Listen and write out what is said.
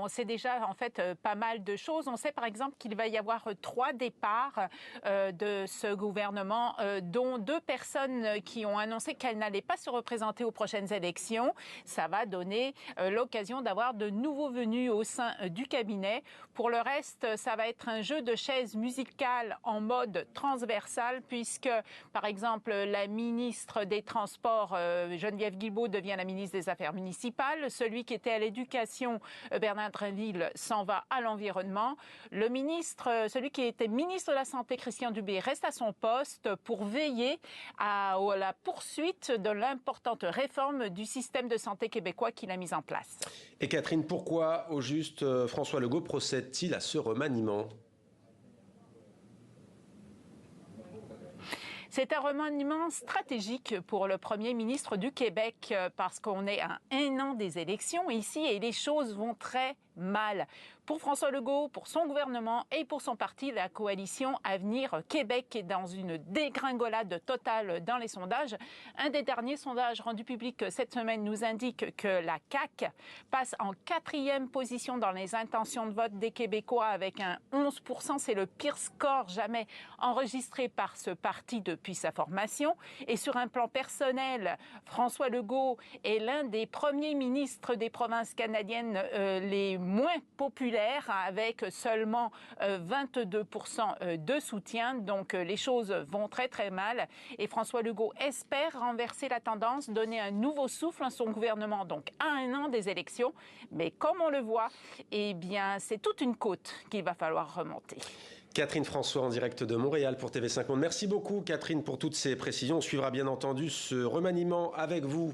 on sait déjà en fait pas mal de choses. On sait par exemple qu'il va y avoir 3 départs de ce gouvernement, dont 2 personnes qui ont annoncé qu'elles n'allaient pas se représenter aux prochaines élections. Ça va donner l'occasion d'avoir de nouveaux venus au sein du cabinet. Pour le reste, ça va être un jeu de chaises musicales en mode transversal, puisque par exemple la ministre des Transports, Geneviève Guilbault, devient la ministre des Affaires municipales. Celui qui était à l'éducation, Bernard Drinville, s'en va à l'environnement. Celui qui était ministre de la Santé, Christian Dubé, reste à son poste pour veiller à la poursuite de l'importante réforme du système de santé québécois qu'il a mis en place. Et Catherine, pourquoi au juste François Legault procède-t-il à ce remaniement ? C'est un remaniement stratégique pour le premier ministre du Québec parce qu'on est à 1 an des élections ici et les choses vont très mal. Pour François Legault, pour son gouvernement et pour son parti, la coalition Avenir Québec est dans une dégringolade totale dans les sondages. Un des derniers sondages rendus publics cette semaine nous indique que la CAQ passe en 4e position dans les intentions de vote des Québécois avec un 11%. C'est le pire score jamais enregistré par ce parti depuis sa formation. Et sur un plan personnel, François Legault est l'un des premiers ministres des provinces canadiennes les moins populaires, avec seulement 22% de soutien. Donc les choses vont très très mal. Et François Legault espère renverser la tendance, donner un nouveau souffle à son gouvernement, donc à 1 an des élections. Mais comme on le voit, eh bien, c'est toute une côte qu'il va falloir remonter. Catherine François en direct de Montréal pour TV5 Monde. Merci beaucoup Catherine pour toutes ces précisions. On suivra bien entendu ce remaniement avec vous.